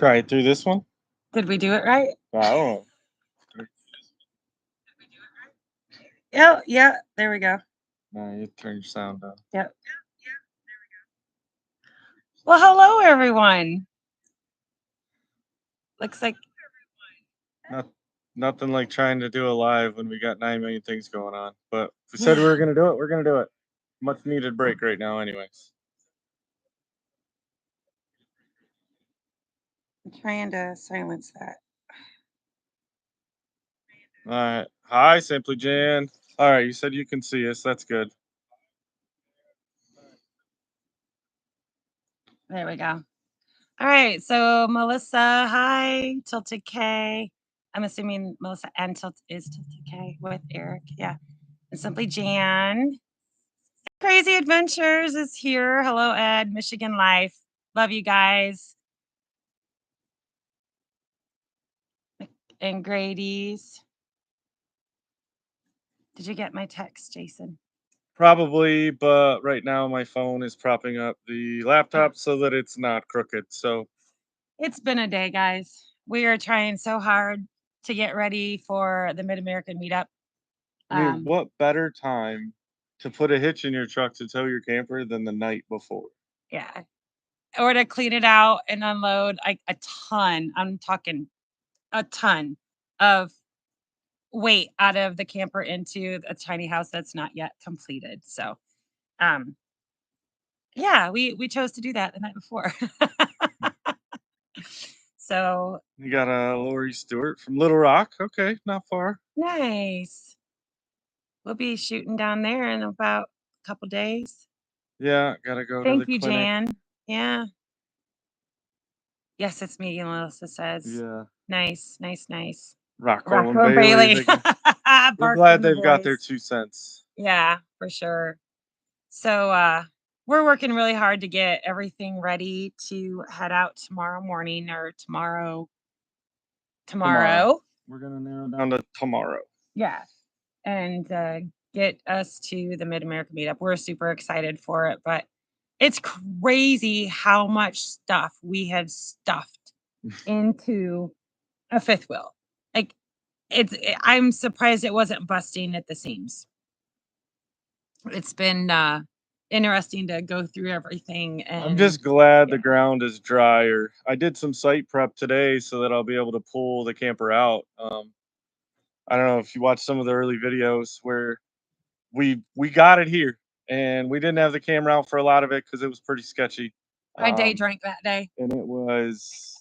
Try it through this one. Did we do it right? I don't know. Yeah, yeah. There we go. No, you turn your sound down. Yep. Well, hello everyone. Looks like Not, nothing like trying to do a live when we got 9 million things going on. But if we said we were gonna do it, we're gonna do it. Much needed break right now, anyways. I'm trying to silence that. All right. Hi, Simply Jan. All right, you said you can see us. That's good. There we go. All right. So Melissa, hi. Tilted K. I'm assuming Melissa and is Tilted K with Eric. Yeah. And Simply Jan. Crazy Adventures is here. Hello, Ed. Michigan Life. Love you guys. And Grady's. Did you get my text, Jason? Probably, but right now my phone is propping up the laptop so that it's not crooked. So It's been a day, guys. We are trying so hard to get ready for the Mid-American meetup. I mean, what better time to put a hitch in your truck to tow your camper than the night before? Yeah. Or to clean it out and unload like a ton. I'm talking a ton of weight out of the camper into a tiny house that's not yet completed. So yeah, we chose to do that the night before. So You got a Lori Stewart from Little Rock. Okay, not far. nice. We'll be shooting down there in about a couple days. Yeah, gotta go to the Thank you, clinic. Jan. Yeah. Yes, it's me, Melissa says. Yeah. Nice, nice, nice. Rocco and Rocco and Bailey. Bailey. We're Bark glad from the they've got their boys. 2 cents. Yeah, for sure. So we're working really hard to get everything ready to head out tomorrow morning or tomorrow. We're gonna narrow down to tomorrow. Yeah. And get us to the Mid-America meetup. We're super excited for it, but it's crazy how much stuff we have stuffed into a fifth wheel. Like I'm surprised it wasn't busting at the seams. It's been interesting to go through everything. And I'm just glad the ground is drier. I did some site prep today so that I'll be able to pull the camper out. I don't know if you watched some of the early videos where we got it here and we didn't have the camera out for a lot of it because it was pretty sketchy. I day drank that day. And it was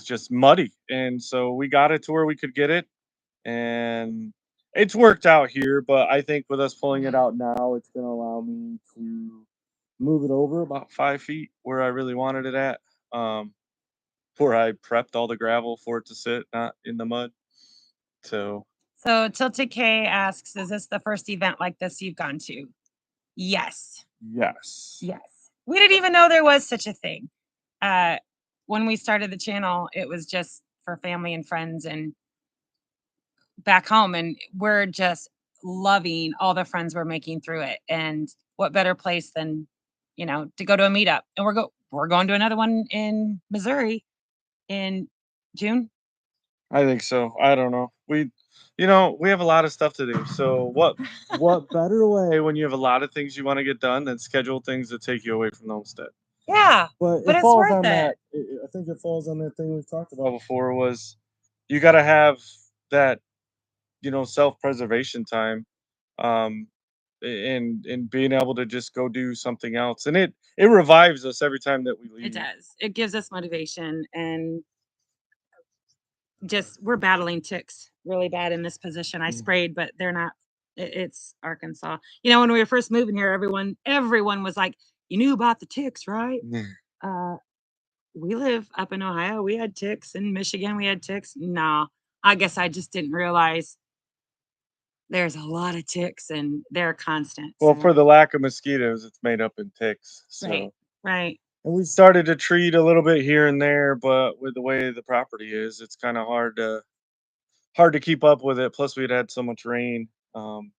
just muddy. And so we got it to where we could get it. And it's worked out here, but I think with us pulling it out now, it's going to allow me to move it over about 5 feet where I really wanted it at, where I prepped all the gravel for it to sit, not in the mud. So Tilted K asks, is this the first event like this you've gone to? Yes. yes. Yes. We didn't even know there was such a thing. When we started the channel, it was just for family and friends and back home. And we're just loving all the friends we're making through it. And what better place than, to go to a meetup. And we're going to another one in Missouri in June. I think so. I don't know. We have a lot of stuff to do. So what better way when you have a lot of things you want to get done than schedule things that take you away from the homestead? Yeah. But But it it's falls worth on it. that. I think it falls on that thing we've talked about before was you got to have that, self-preservation time, um, and being able to just go do something else. And it revives us every time that we leave. It does. It gives us motivation and just we're battling ticks really bad in this position. I sprayed, but they're not. It's Arkansas. When we were first moving here, everyone was like, "You knew about the ticks, right?" We live up in Ohio. We had ticks. In Michigan, we had ticks. Nah, I guess I just didn't realize there's a lot of ticks and they're constant. Well, for the lack of mosquitoes, it's made up in ticks. So. Right. And we started to treat a little bit here and there, but with the way the property is, it's kind of hard to keep up with it. Plus, we'd had so much rain. Don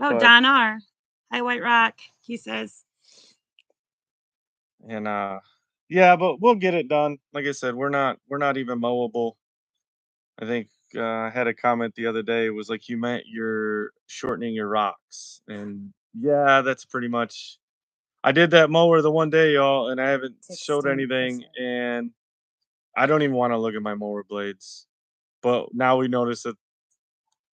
R. Hi, WhiteRock. He says. And Yeah, but we'll get it done. Like I said, we're not even mowable. I think I had a comment the other day. It was like you meant you're shortening your rocks, and yeah, that's pretty much. I did that mower the one day, y'all, and I haven't It's showed anything, extinct. and I don't even want to look at my mower blades. But now we notice that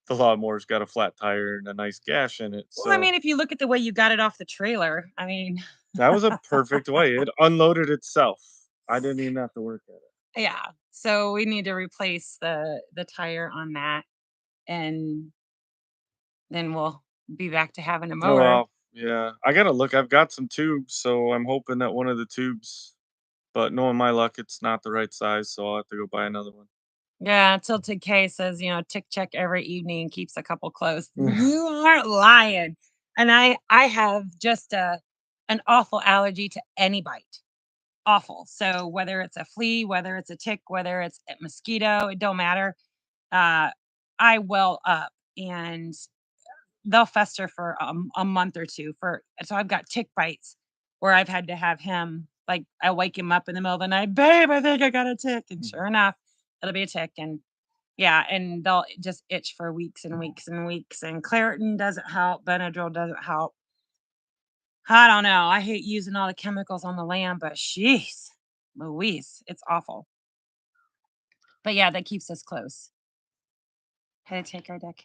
the lawnmower's got a flat tire and a nice gash in it. Well, I So mean, if you look at the way you got it off the trailer, I mean, that was a perfect way. It unloaded itself. I didn't even have to work at it. yeah. So we need to replace the tire on that, and then we'll be back to having a Oh mower. well, yeah. I gotta look. I've got some tubes, so I'm hoping that one of the tubes. But knowing my luck, it's not the right size, so I'll have to go buy another one. Yeah, Tilted K says, tick check every evening and keeps a couple close. You aren't lying. And I have just an awful allergy to any bite. Awful. So whether it's a flea, whether it's a tick, whether it's a mosquito, it don't matter. Uh I well up and they'll fester for a month or two for so I've got tick bites where I've had to have him like I wake him up in the middle of the night, babe, I think I got a tick. And sure enough, it'll be a tick. And yeah, and they'll just itch for weeks and weeks and weeks. And Claritin doesn't help, Benadryl doesn't help. I don't know. I hate using all the chemicals on the land, but jeez, Louise, it's awful. But yeah, that keeps us close. Had to take our deck.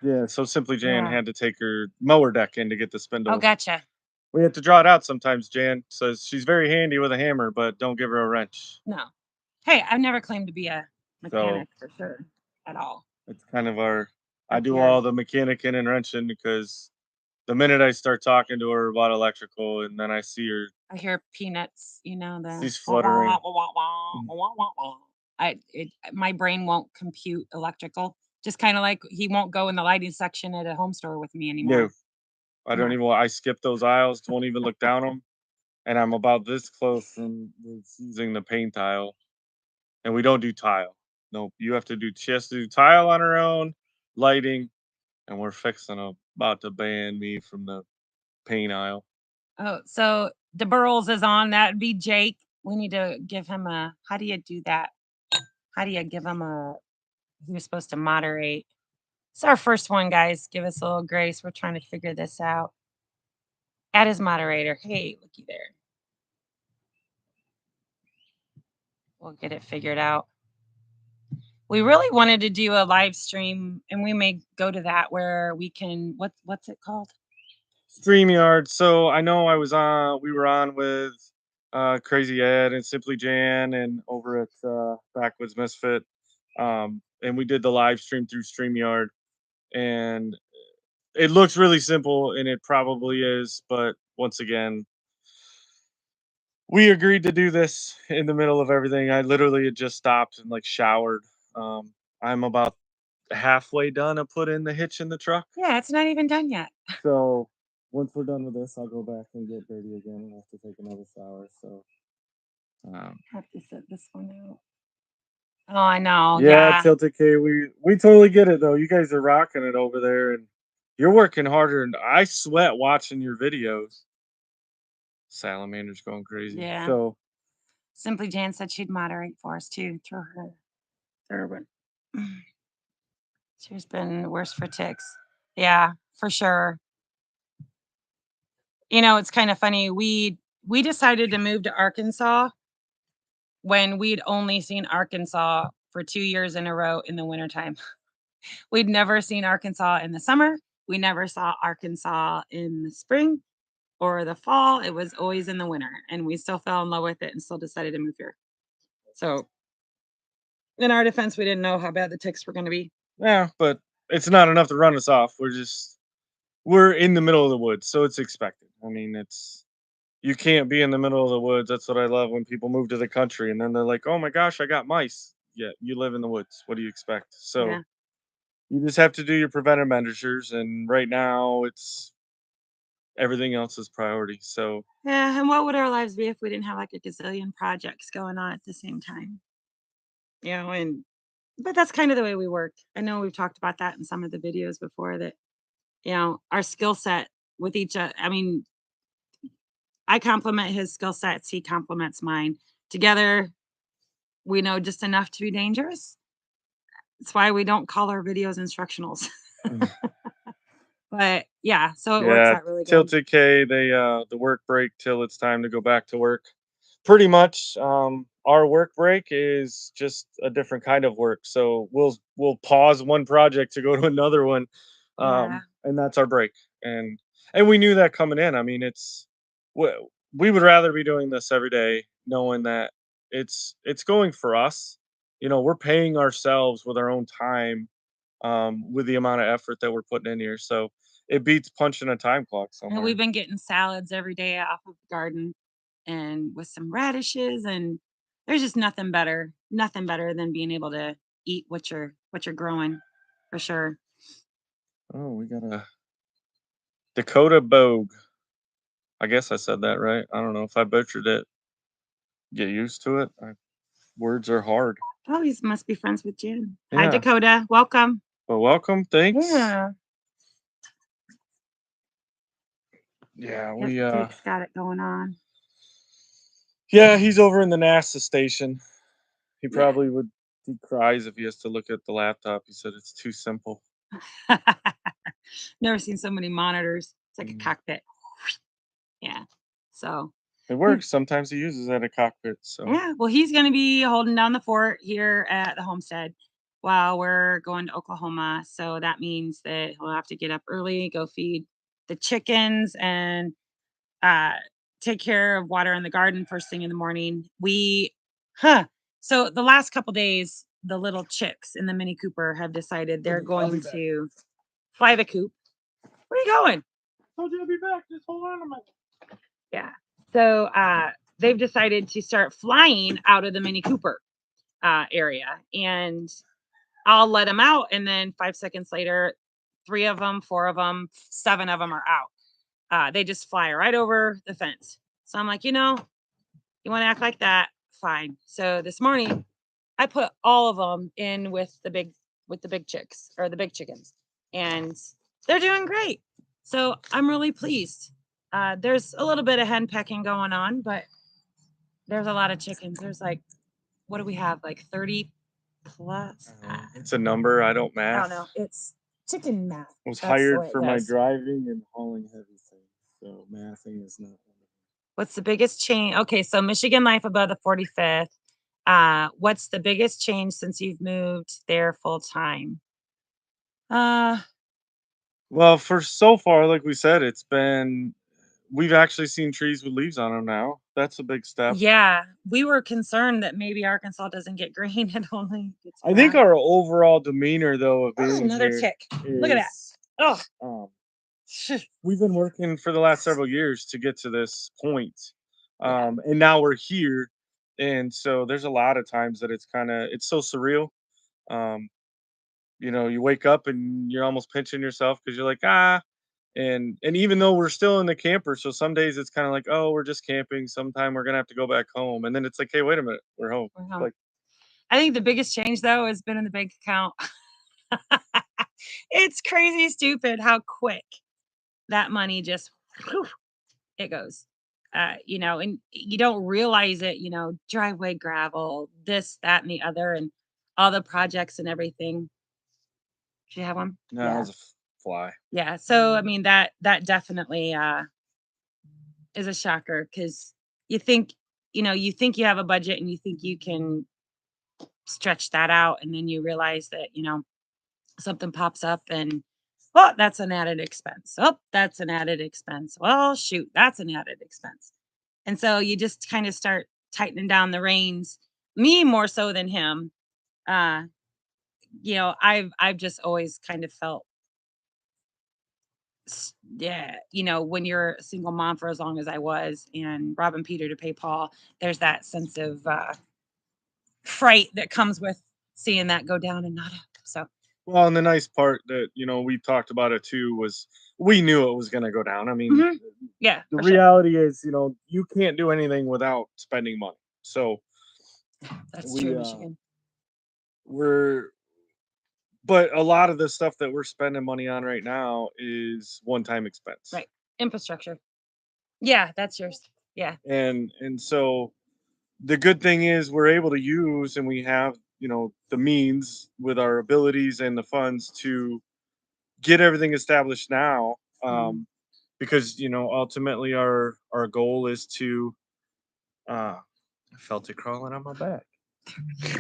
Yeah, so Simply Jan Yeah. had to take her mower deck in to get the Oh, spindle. gotcha. We have to draw it out sometimes, Jan. Says she's very handy with a hammer, but don't give her a wrench. No. Hey, I've never claimed to be a So mechanic for sure at all. it's kind of our I do Backyard. all the mechanicing and wrenching because the minute I start talking to her about electrical and then I see her I hear peanuts, the she's wah, wah, wah, fluttering. wah, wah, Mm. wah, wah, wah, wah. My brain won't compute electrical. Just kind of like he won't go in the lighting section at a home store with me No, anymore. I don't No. even I skip those aisles, won't even look down them. And I'm about this close from using the paint tile. And we don't do tile. Nope. You have to do she has to do tile on her own, lighting, and we're fixing about to ban me from the paint aisle. Oh, so the Burls is on. That'd be Jake. We need to give him a. How do you do that? How do you give him a? He was supposed to moderate. It's our first one, guys. Give us a little grace. We're trying to figure this out. Add as moderator. Hey, looky there. We'll get it figured out. We really wanted to do a live stream, and we may go to that where we can. What's it called? StreamYard. So I know we were on with Crazy Ed and Simply Jan and over at Backwoods Misfit. And we did the live stream through StreamYard. And it looks really simple and it probably is, but once again, we agreed to do this in the middle of everything. I literally had just stopped and like showered. I'm about halfway done of putting the hitch in the truck. Yeah, it's not even done yet. So once we're done with this, I'll go back and get dirty again and have to take another shower. So Have to set this one out. Oh, I know. yeah, Yeah. Tilted K, we totally get it though. You guys are rocking it over there and you're working harder and I sweat watching your videos. Salamander's going crazy. Yeah. So Simply Jan said she'd moderate for us too through her one. She's been worse for ticks. Yeah, for sure. It's kind of funny. We decided to move to Arkansas when we'd only seen Arkansas for 2 years in a row in the wintertime. We'd never seen Arkansas in the summer. We never saw Arkansas in the spring or the fall. It was always in the winter, and we still fell in love with it and still decided to move here. So, in our defense, we didn't know how bad the ticks were going to be. yeah, but it's not enough to run us off. We're in the middle of the woods, so it's expected. I mean, it's you can't be in the middle of the woods. That's what I love when people move to the country and then they're like, "Oh my gosh, I got mice." Yeah, you live in the woods. What do you expect? So Yeah. you just have to do your preventive measures, and right now it's everything else is priority. So Yeah. And what would our lives be if we didn't have like a gazillion projects going on at the same time? But that's kind of the way we work. I know we've talked about that in some of the videos before that, our skill set with I mean, I compliment his skill sets. He compliments mine. Together, we know just enough to be dangerous. That's why we don't call our videos instructionals. But yeah, so it works Yeah, out really good. tilted K, they the work break till it's time to go back to work. Pretty much, our work break is just a different kind of work. So we'll pause one project to go to another one, Yeah. and that's our break. And and we knew that coming in. I mean, we, we would rather be doing this every day, knowing that it's going for us. You know, we're paying ourselves with our own time, with the amount of effort that we're putting in here. So it beats punching a time clock And somewhere. we've been getting salads every day off of the garden and with some radishes, and there's just nothing better than being able to eat what you're growing for sure. Oh, we got a Dakota Bogue. I guess I said that right. I don't know if I butchered it. Get used to it. Words are hard. Oh, he must be friends with Jen. Hi, Yeah. Dakota. Welcome. But welcome. Thanks. Yeah. Yeah, Yep, we Jake's got it going on. yeah, he's over in the NASA station. He Yeah. probably would he cries if he has to look at the laptop. He said it's too simple. Never seen so many monitors. It's like a Mm. cockpit. Yeah. So, It yeah. works. Sometimes he uses it at a cockpit. So Yeah, well, he's going to be holding down the fort here at the homestead while we're going to Oklahoma. So that means that he'll have to get up early, go feed the chickens, and uh, take care of water in the garden first thing in the morning. Huh. So the last couple days, the little chicks in the Mini Cooper have decided they're I'll going be back. to fly the coop. Where are you going? Told you I'll be back. Just hold on a minute. Yeah. So they've decided to start flying out of the Mini Cooper area, and I'll let them out, and then 5 seconds later, three of them, four of them, seven of them are out. They just fly right over the fence. So I'm like, you want to act like that? Fine. So this morning, I put all of them in with the big chicks or the big chickens, and they're doing great. So I'm really pleased. There's a little bit of hen pecking going on, but there's a lot of chickens. There's like, what do we have? Like 30 plus? It's a number. I don't I don't math. know. It's chicken math. Was That's the hired way it for my goes. driving and hauling heavy things. So mathing is not one of What's the biggest change? Okay, so Michigan life above the 45th. What's the biggest change since you've moved there full time? Uh, Well, for so far, like we said, we've actually seen trees with leaves on them now. That's a big step. yeah, we were concerned that maybe Arkansas doesn't get green. It only gets I think black. our overall demeanor, though, of Oh, being another here tick. Look at that. is, Oh, um, we've been working for the last several years to get to this point, yeah. and now we're here, and so there's a lot of times that it's so surreal. Um, you wake up and you're almost pinching yourself because you're like, and even though we're still in the camper, so some days it's kind of like, oh, we're just camping. Sometime we're gonna have to go back home, and then it's like, hey, wait a minute, we're home. We're home. Like, I think the biggest change though has been in the bank account. It's crazy stupid how quick that money just whew, it goes. And you don't realize it, driveway gravel, this, that, and the other, and all the projects and everything. Do you have one? no, Yeah. it's a fly. Yeah. So I mean that definitely is a shocker because you think, you think you have a budget and you think you can stretch that out, and then you realize that, something pops up and oh, that's an added expense. Oh, that's an added expense. Well, shoot, that's an added expense. And so you just kind of start tightening down the reins. Me more so than him. Uh, I've just always kind of felt yeah, when you're a single mom for as long as I was and robbing Peter to pay Paul, there's that sense of fright that comes with seeing that go down and not up. So Well, and the nice part that we talked about it too was we knew it was gonna go down. I mean, mhm, yeah, the for sure. reality is, you can't do anything without spending money. So That's true we in Michigan. we're but a lot of the stuff that we're spending money on right now is one-time expense. Right. Infrastructure. Yeah, that's yours. Yeah. And so the good thing is we're able to use, and we have, the means with our abilities and the funds to get everything established now. Mhm. Because ultimately our goal is to I felt it crawling on my back,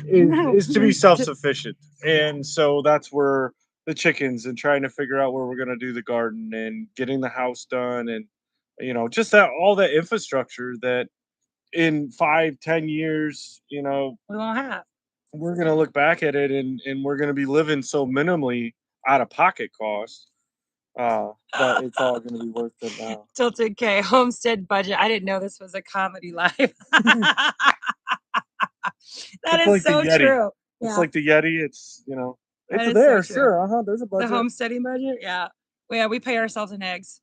No. is to be self-sufficient. And so that's where the chickens, and trying to figure out where we're going to do the garden and getting the house done, and just that, all that infrastructure that in 5-10 years, We won't have. we're going to look back at it, and we're going to be living so minimally out of pocket costs, that it's all going to be worth it now. Tilted K homestead budget. I didn't know this was a comedy live. That It's is like the so Yeti. true. It's Yeah, like the Yeti. It's that is so there, true. sure. There's a The budget homesteading budget. Yeah. Well, yeah, we pay ourselves in eggs.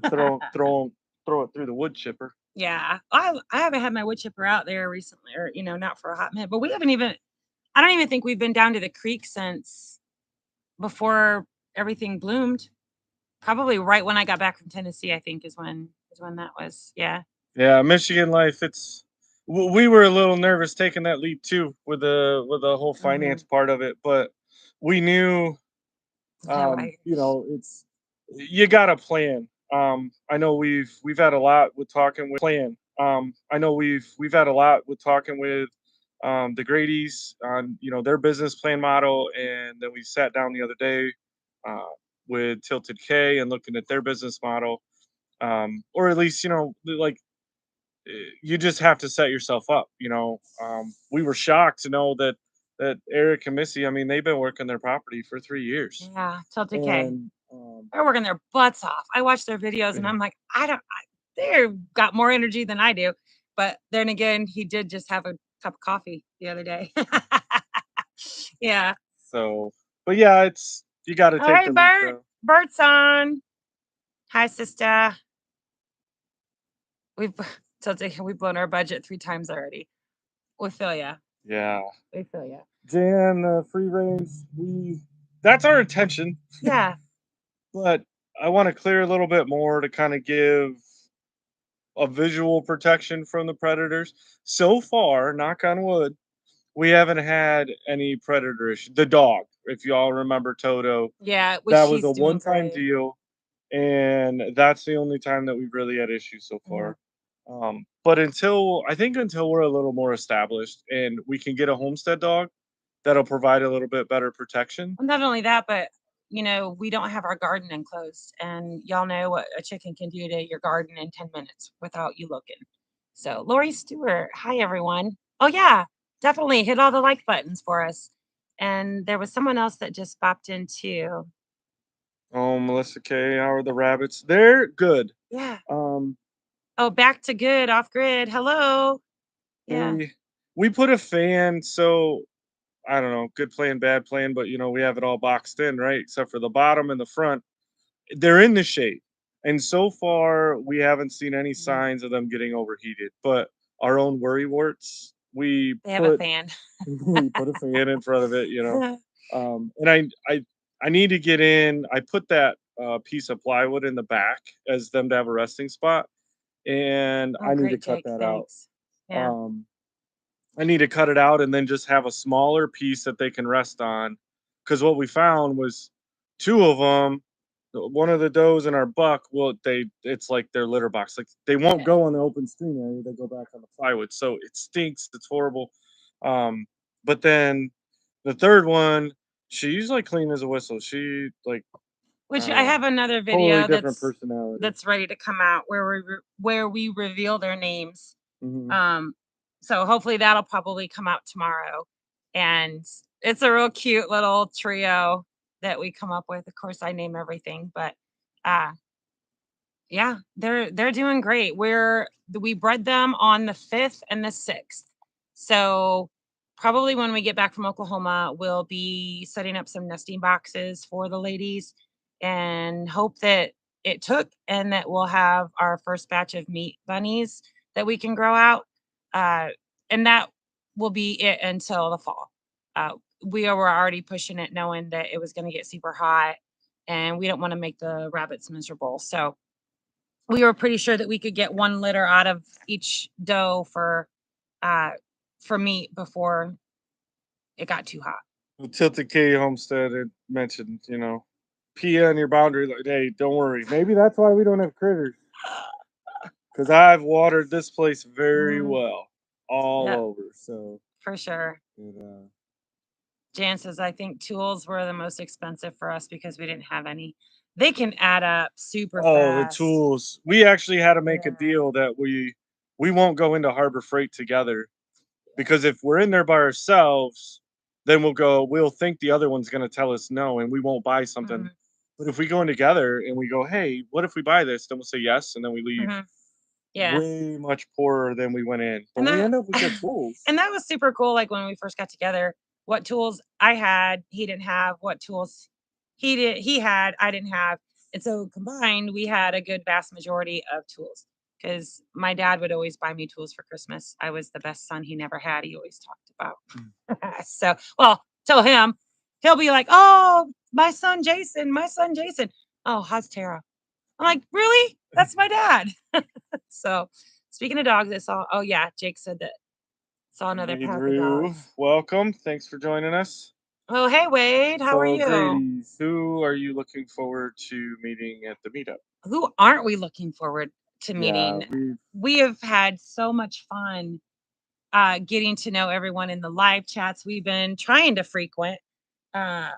to throw it through the wood chipper. Yeah. I haven't had my wood chipper out there recently, or not for a hot minute. But we haven't even. I don't even think we've been down to the creek since before everything bloomed. Probably right when I got back from Tennessee, I think is when that was. Yeah. Yeah, Michigan life. We were a little nervous taking that leap too, with the whole Mhm. finance part of it, but we knew, Yeah. Right. it's, you got to plan. I know we've had a lot with talking with plan. I know we've had a lot with talking with the Grady's on their business plan model, and then we sat down the other day uh, with Tilted K and looking at their business model, or at least like, you just have to set yourself up. We were shocked to know that Eric and Missy, I mean, they've been working their property for 3 years, Yeah. Tilted K. and They're working their butts off. I watch their videos and yeah. I'm like, they're got more energy than I do. But then again, he did just have a cup of coffee the other day. Yeah. So, but yeah, it's, you got to Oh, take hey, the leap Bert. though. Bert's on. Hi, sister. We've we've blown our budget 3 times already. We feel ya. Yeah, We feel ya. Jan, free range. That's our intention, Yeah. but I want to clear a little bit more to kind of give a visual protection from the predators. So far, knock on wood, we haven't had any predator issue. The dog, if y'all remember Toto, Yeah. Which that was a he's doing one-time great. deal, and that's the only time that we've really had issues so Mhm. far. But until we're a little more established and we can get a homestead dog that'll provide a little bit better protection. Well, not only that, but we don't have our garden enclosed, and y'all know what a chicken can do to your garden in 10 minutes without you looking. So, Lori Stewart, hi everyone. Oh yeah, definitely hit all the like buttons for us. And there was someone else that just popped in too. Oh, Melissa K, how are the rabbits? They're good. Yeah. Um, Oh, back to good off grid. Hello. Yeah. they we put a fan, so I don't know, good plan, bad plan, but we have it all boxed in, right? Except for the bottom and the front. They're in the shade. And so far we haven't seen any Mhm. signs of them getting overheated. But our own worry warts, They have a fan. we put a fan in front of it. And I need to get in. I put that piece of plywood in the back as them to have a resting spot, and Oh, I need to great, cut Jake. that out. Thanks. Yeah. Um, I need to cut it out and then just have a smaller piece that they can rest on. Because what we found was two of them. One of the does and our buck, well, it's like their litter box. Like, they won't Yeah. go on the open screen area; they go back on the plywood. So it stinks. It's horrible. But then the third one, she's like clean as a whistle. She, like, I Which don't I know, have another totally video different that's personality. that's ready to come out where we reveal their names. Hmm. Um, so hopefully that'll probably come out tomorrow. And it's a real cute little trio that we come up with. Of course, I name everything, but uh yeah, they're doing great. We bred them on the 5th and the 6th. So probably when we get back from Oklahoma, we'll be setting up some nesting boxes for the ladies and hope that it took and that we'll have our first batch of meat bunnies that we can grow out. Uh, and that will be it until the fall. Uh, were already pushing it knowing that it was going to get super hot and we don't want to make the rabbits miserable. So we were pretty sure that we could get 1 litter out of each doe for meat before it got too hot. Well, Tilted K Homestead had mentioned, pee on your boundary. Like, hey, don't worry. Maybe that's why we don't have critters. Because I've watered this place very Mhm. well, all Yep, over. So, for sure. it, Jan says, I think tools were the most expensive for us because we didn't have any. They can add up super oh, the fast. tools. We actually had to make a Yeah. deal that we won't go into Harbor Freight together, because if we're in there by ourselves, then we'll think the other one's going to tell us no, and we won't buy something. Mhm, But if we go in together and we go, hey, what if we buy this? Then we'll say yes, and then we leave mhm. Yeah. way much poorer than we went in. But And we that end up with good tools. and that was super cool, like, when we first got together, what tools I had, he didn't have, what tools he had, I didn't have, and so combined, we had a good vast majority of tools. Because my dad would always buy me tools for Christmas. I was the best son he never had, he always talked about. So, well, tell him, he'll be like, "Oh, my son Jason. Oh, how's Tara?" I'm like, "Really? That's my dad." So, speaking of dogs, I saw, oh, yeah, Jake said that saw another Hey, pack of Drew, dogs. welcome. Thanks for joining us. Oh, hey, Wade, how are So, you? Grady, who are you looking forward to meeting at the meetup? Who aren't we looking forward to Yeah, meeting? We have had so much fun getting to know everyone in the live chats we've been trying to frequent. Uh,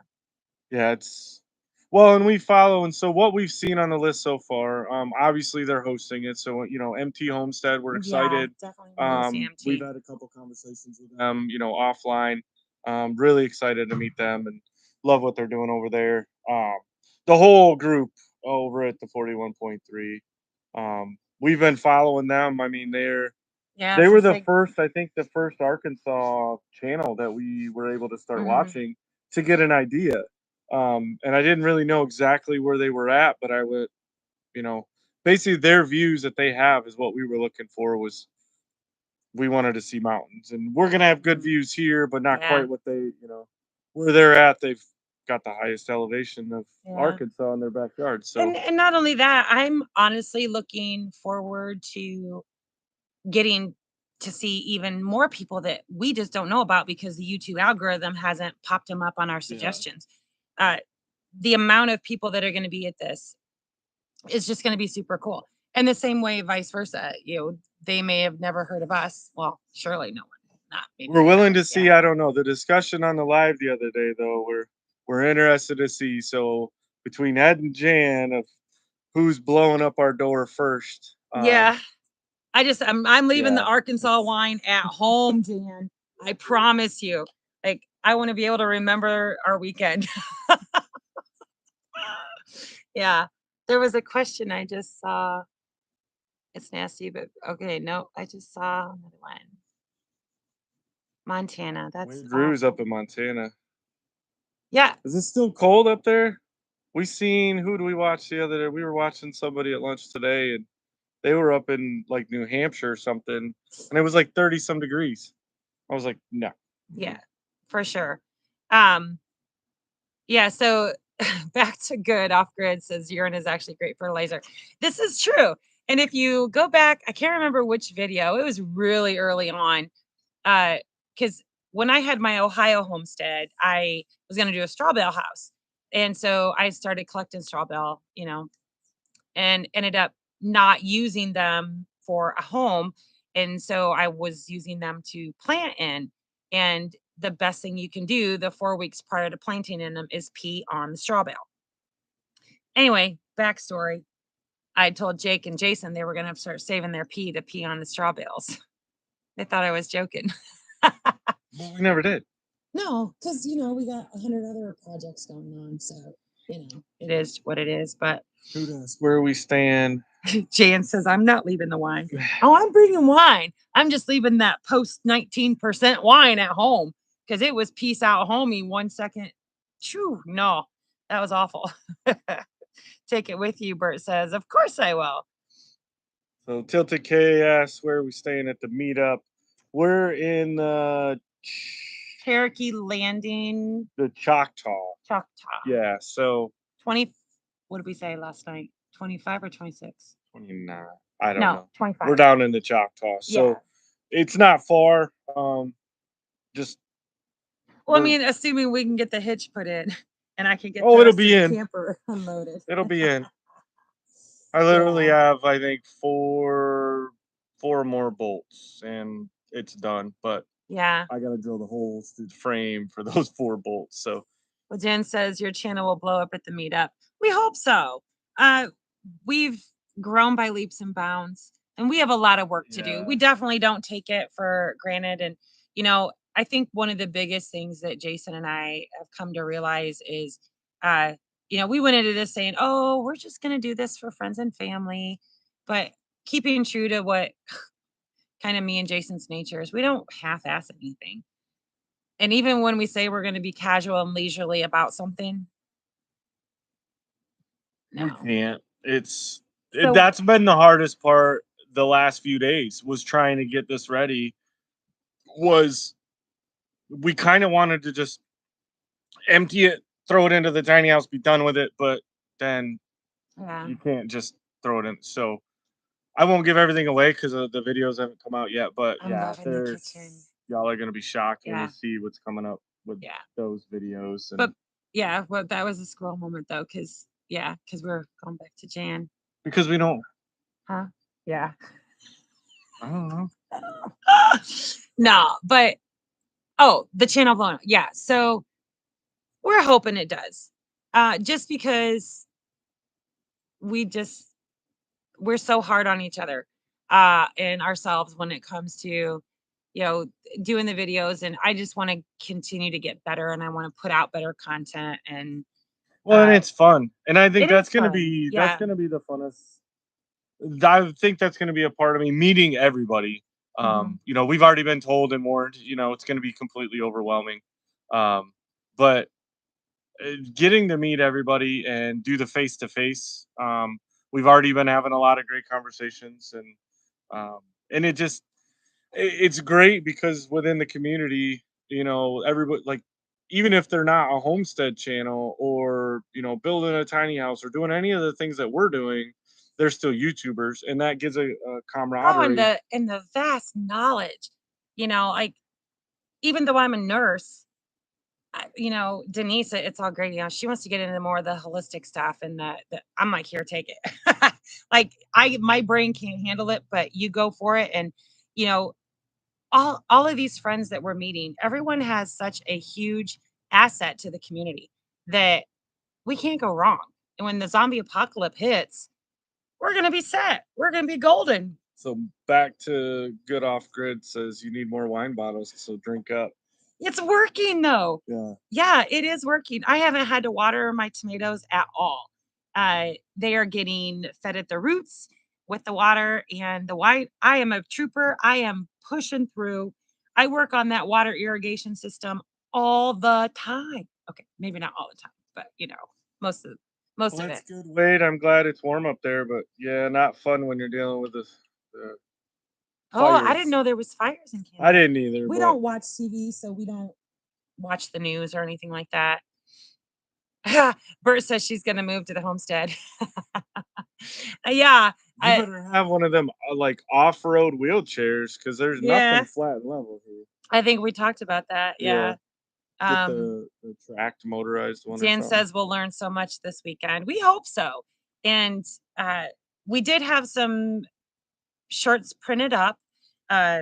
yeah, it's well, and we follow, and so what we've seen on the list so far, obviously they're hosting it, so MT Homestead, we're yeah, excited. definitely want to see We've MT. had a couple conversations with them, offline. Really excited to meet them and love what they're doing over there. The whole group over at the 41.3. We've been following them. I mean, Yeah, they were since the they. first, I think, the first Arkansas channel that we were able to start Mhm. watching to get an idea. And I didn't really know exactly where they were at, but I would, you know, basically their views that they have is what we were looking for. Was we wanted to see mountains, and we're gonna have good Mhm. views here, but not Yeah, quite what where they're at. They've got the highest elevation of yeah. Arkansas in their backyard. So And not only that, I'm honestly looking forward to getting to see even more people that we just don't know about because the YouTube algorithm hasn't popped them up on our yeah, suggestions. Uh, the amount of people that are going to be at this is just going to be super cool. And the same way, vice versa. They may have never heard of us. Well, surely no one, not maybe we're one willing of to us. see. Yeah. I don't know, the discussion on the live the other day, though. We're interested to see. So between Ed and Jan of who's blowing up our door first. Yeah. I'm leaving the Yeah, Arkansas it's wine at home, Dan. I promise you. Like, I want to be able to remember our weekend. Yeah. There was a question I just saw. It's nasty, but okay. No, I just saw another one. Montana. That's Wade Drew's up awful. in Montana. Yeah. Is it still cold up there? We seen who do we watch the other day? We were watching somebody at lunch today, and they were up in like New Hampshire or something, and it was like 30 some degrees. I was like, no. Yeah. For sure. Um, yeah, so back to good off grid says urine is actually great fertilizer. This is true. And if you go back, I can't remember which video, it was really early on. Because when I had my Ohio homestead, I was going to do a straw bale house. And so I started collecting straw bale, and ended up not using them for a home. And so I was using them to plant in. And the best thing you can do the 4 weeks prior to planting in them is pee on the straw bale. Anyway, backstory. I told Jake and Jason they were going to start saving their pee to pee on the straw bales. They thought I was joking. But we never did. No, because we got 100 other projects going on, so it is what it is. But Who'd ask where we stand? Jan says I'm not leaving the wine. Oh, I'm bringing wine. I'm just leaving that post 19% wine at home because it was peace out, homie. 1 second. Shoo, no, that was awful. Take it with you, Bert says. Of course I will. So Tilted K asks where we staying at the meetup. We're in Cherokee Landing, the Choctaw. Choctaw. Yeah, so 20. What did we say last night? 25 or 26? 29. I don't No, know. We're 25. down in the Choctaw, Yeah. so it's not far. Just Well, I we're mean, assuming we can get the hitch put in and I can get oh, the it'll rest of be the in. camper unloaded. It'll be in. I literally Yeah. have, I think, four more bolts, and it's done. But Yeah. I gotta drill the holes through the frame for those four bolts. So Well, Jen says your channel will blow up at the meetup. We hope so. Uh, we've grown by leaps and bounds, and we have a lot of work to do. yeah. We definitely don't take it for granted. And, I think one of the biggest things that Jason and I have come to realize is, uh, we went into this saying, oh, we're just going to do this for friends and family. But keeping true to what kind of me and Jason's nature is, we don't half ass anything. And even when we say we're going to be casual and leisurely about something, We no. can't. So That's been the hardest part the last few days was trying to get this ready. Was we kind of wanted to just empty it, throw it into the tiny house, be done with it, but then yeah, you can't just throw it in. So I won't give everything away because the videos haven't come out yet. But I'm yeah, loving the kitchen. there's y'all are gonna be shocked when you Yeah, see what's coming up with yeah. those videos. But And yeah, well, that was a scroll moment though, because we're going back to Jan. because we don't, Huh? Yeah. I don't know. No, but the channel blowing up. Yeah. So we're hoping it does. Just because we just we're so hard on each other and ourselves when it comes to doing the videos, and I just want to continue to get better, and I want to put out better content, and Well, and it's fun, and I think it is fun. that's Yeah. gonna be the funnest. I think that's gonna be a part of me meeting everybody. Mhm. We've already been told and warned. It's gonna be completely overwhelming, but getting to meet everybody and do the face to face. We've already been having a lot of great conversations, um, and it's great because within the community, everybody like even if they're not a homestead channel or building a tiny house or doing any of the things that we're doing, they're still YouTubers, and that gives a Oh, and camaraderie. the vast knowledge, like even though I'm a nurse, Denise, it's all great. She wants to get into more of the holistic stuff, and I'm like, here, take it. Like my brain can't handle it, but you go for it. And you know, all of these friends that we're meeting, everyone has such a huge asset to the community that we can't go wrong. And when the zombie apocalypse hits, we're gonna be set. We're gonna be golden. So back to good off grid says you need more wine bottles, so drink up. It's working though. Yeah. Yeah, it is working. I haven't had to water my tomatoes at all. They are getting fed at the roots with the water and the white. I am a trooper. I am pushing through. I work on that water irrigation system all the time. Okay, maybe not all the time, but most of most Well, of that's it. good, Wade. I'm glad it's warm up there, but yeah, not fun when you're dealing with the Oh, I didn't fires. know there was fires in I Canada. didn't either, We but don't watch TV, so we don't watch the news or anything like that. Bert says she's gonna move to the homestead. Yeah, you I better have one of them like off-road wheelchairs because there's nothing yeah, flat and level here. I think we talked about that. Yeah, Yeah. get Um, the tracked motorized one or Dan something. says we'll learn so much this weekend. We hope so. And we did have some shirts printed up. Uh,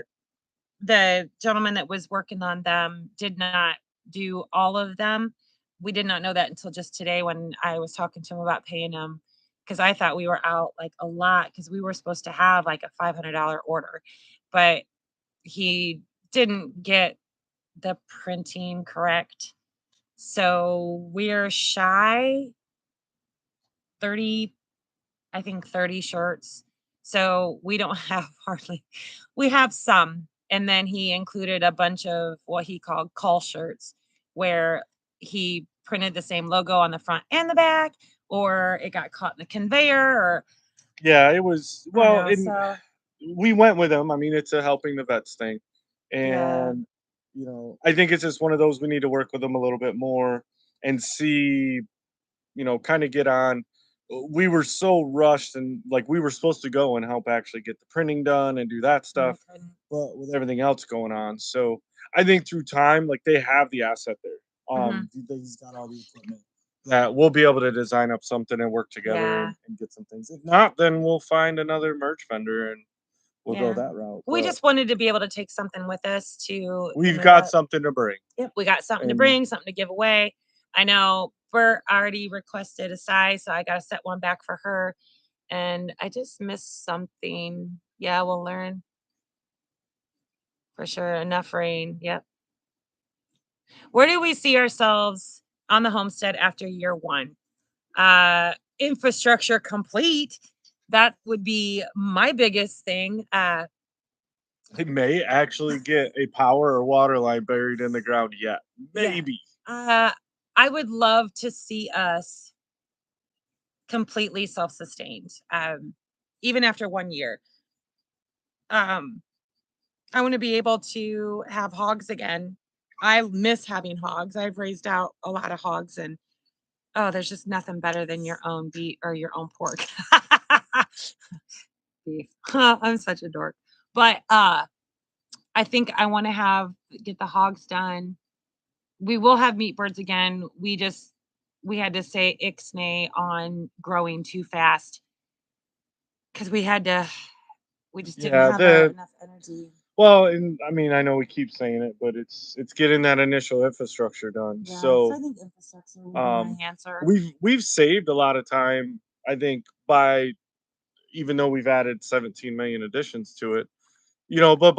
the gentleman that was working on them did not do all of them. We did not know that until just today when I was talking to him about paying him, because I thought we were out like a lot because we were supposed to have like a $500 order, but he didn't get the printing correct. So we're shy 30, I think 30 shirts. So we don't have hardly, we have some. And then he included a bunch of what he called call shirts, where he printed the same logo on the front and the back, or it got caught in the conveyor, or Yeah, it was I don't well, know. and So we went with them. I mean, it's a helping the vets thing, yeah, and I think it's just one of those we need to work with them a little bit more and see, kind of get on. we were so rushed and like we were supposed to go and help actually get the printing done and do that And we stuff, couldn't. but with everything else going on. So I think through time, like they have the asset there. Mhm. He's got all the equipment that we'll be able to design up something and work together Yeah. and get some things. If not, then we'll find another merch vendor and we'll go Yeah. that route. We But just wanted to be able to take something with us to the we've got meetup. something to bring. Yep, we got something to And bring, something to give away. I know Bert already requested a size, so I gotta set one back for her. And I just missed something. Yeah, we'll learn for sure. Enough rain. Yep. Where do we see ourselves on the homestead after year one? Infrastructure complete. That would be my biggest thing. they may actually get a power or water line buried in the ground yet. Yeah. Maybe. Uh, I would love to see us completely self-sustained. Even after 1 year. Um, I want to be able to have hogs again. I miss having hogs. I've raised out a lot of hogs, and oh, there's just nothing better than your own beef or your own pork. Beef. I'm such a dork. But I think I want to have get the hogs done. We will have meat birds again. We had to say ixnay on growing too fast because we just didn't Yeah, have the enough energy. well, and I mean, I know we keep saying it, but it's getting that initial infrastructure done. Yeah, so I So, think infrastructure would be my um, answer. we've saved a lot of time. I think by even though we've added 17 million additions to it, but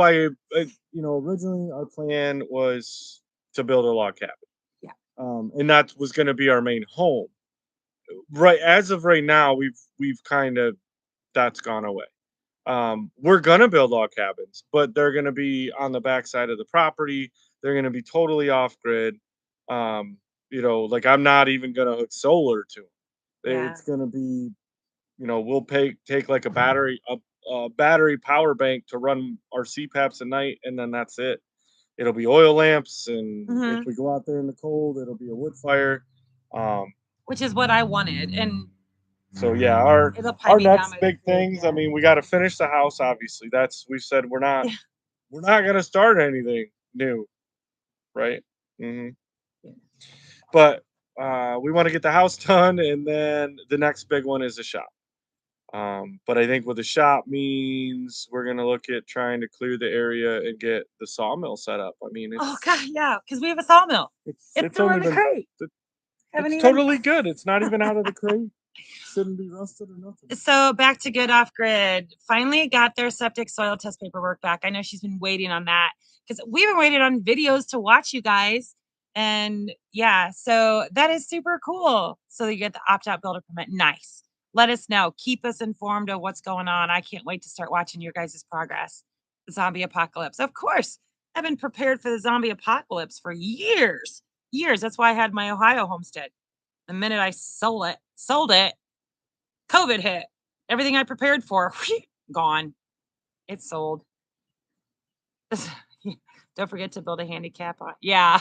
originally our plan was to build a log cabin, Yeah. and that was going to be our main home. Right as of right now, we've kind of that's gone away. We're gonna build log cabins, but they're gonna be on the backside of the property. They're gonna be totally off grid. Um, like I'm not even gonna hook solar to them. Yeah. It's gonna be, we'll take like a battery power bank to run our CPAPs at night, and then that's it. It'll be oil lamps, and if Mhm. we go out there in the cold, it'll be a wood fire. Um, Which is what I wanted, and so yeah, our it'll probably our be down next by the big creek, things. I yeah. mean, we got to finish the house. Obviously, that's we've said we're not gonna start anything new, right? hmm Yeah. But we want to get the house done, and then the next big one is the shop. But I think what the shop means, we're gonna look at trying to clear the area and get the sawmill set up. I mean, Oh god, yeah, because we have a sawmill. it's It's it's still only in the been crate. it- Haven't it's even totally good. It's not even out of the crate. Shouldn't be rusted or nothing. So back to good off grid. Finally got their septic soil test paperwork back. I know she's been waiting on that because we've been waiting on videos to watch you guys. And yeah, so that is super cool. So you get the opt out builder permit. Nice. Let us know. Keep us informed of what's going on. I can't wait to start watching your guys' progress. The zombie apocalypse. Of course, I've been prepared for the zombie apocalypse for years. Years. That's why I had my Ohio homestead. The minute I sold it, COVID hit. Everything I prepared for, gone. It's sold. Don't forget to build a handicap on. Yeah.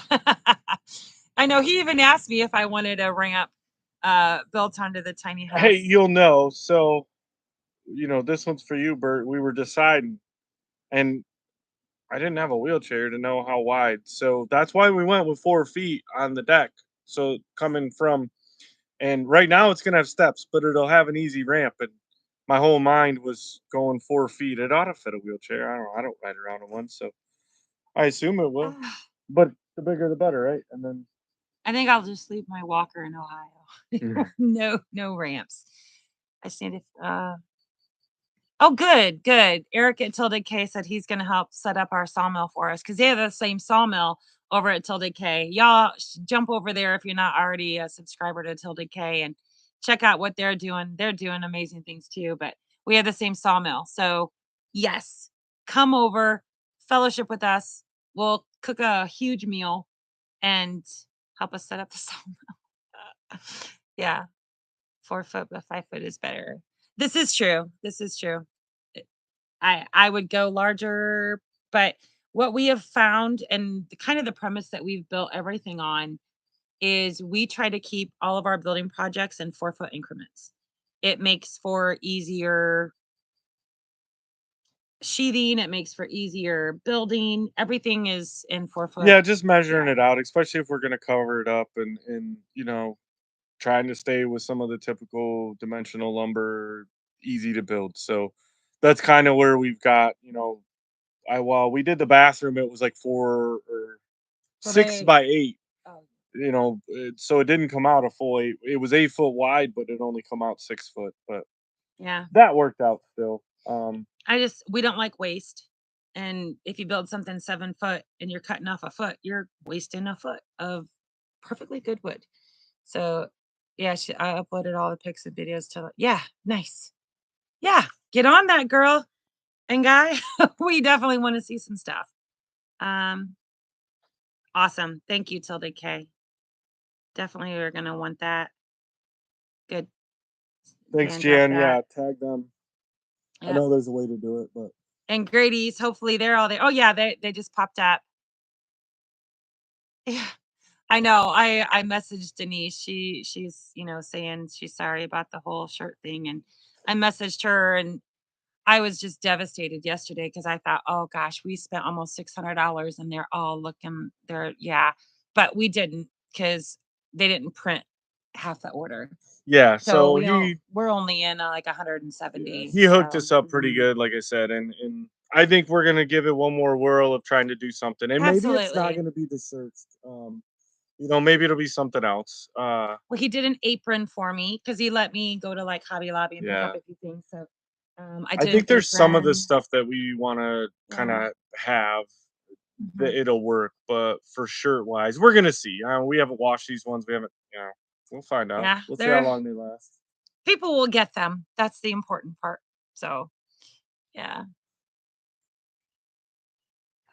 I know he even asked me if I wanted a ramp built onto the tiny Hey, house. you'll know. So, this one's for you, Bert. We were deciding, and I didn't have a wheelchair to know how wide. So that's why we went with 4 feet on the deck. So coming from, and right now it's gonna have steps, but it'll have an easy ramp. And my whole mind was going 4 feet. It ought to fit a wheelchair. I don't ride around in one, so I assume it will. Ah, But the bigger the better, right? And then I think I'll just leave my walker in Ohio. No ramps. I just need to Oh, good, good. Eric at Tilde K said he's gonna help set up our sawmill for us because they have the same sawmill over at Tilde K. Y'all jump over there if you're not already a subscriber to Tilde K and check out what they're doing. They're doing amazing things too, but we have the same sawmill. So yes, come over, fellowship with us. We'll cook a huge meal and help us set up the sawmill. Yeah, 4 foot by 5 foot is better. This is true. This is true. I would go larger, but what we have found and the kind of the premise that we've built everything on is we try to keep all of our building projects in 4 foot increments. It makes for easier sheathing, it makes for easier building. Everything is in 4 foot. Yeah, just measuring Yeah. it out, especially if we're gonna cover it up and trying to stay with some of the typical dimensional lumber, easy to build. So that's kind of where we've got, while we did the bathroom, it was like 6 But by 8, oh, so it didn't come out a full 8. It was 8 foot wide, but it only come out 6 foot. But yeah. that worked out still. We don't like waste. And if you build something 7 foot and you're cutting off a foot, you're wasting a foot of perfectly good wood. So yeah, I uploaded all the pics and videos to, yeah, nice. Yeah, get on that, girl and guy. We definitely want to see some stuff. Um, awesome. Thank you, Tilde K. Definitely we're gonna want that. Good. Thanks, Dan got Jan. that. Yeah, tag them. I Yep. know there's a way to do it, but And Grady's, hopefully they're all there. Oh yeah, they just popped up. Yeah. I know. I messaged Denise. She's, saying she's sorry about the whole shirt thing. And I messaged her and I was just devastated yesterday because I thought, oh gosh, we spent almost $600 and they're all looking there. Yeah. But we didn't because they didn't print half the order. yeah. So So he we're only in like Yeah, 170. he hooked So us up pretty good, like I said, and I think we're gonna give it one more whirl of trying to do something, and maybe it's not absolutely. gonna be the shirts. Maybe it'll be something else. Well, he did an apron for me because he let me go to like Hobby Lobby and pick up Yeah, a few things. So I I did an think there's some of the apron. stuff that we want to kind Yeah. of have Mhm. that it'll work, but for shirt wise, we're gonna see. We haven't washed these ones. We haven't. We'll find out. Yeah. We'll see how long they last. People will get them. That's the important part. So yeah.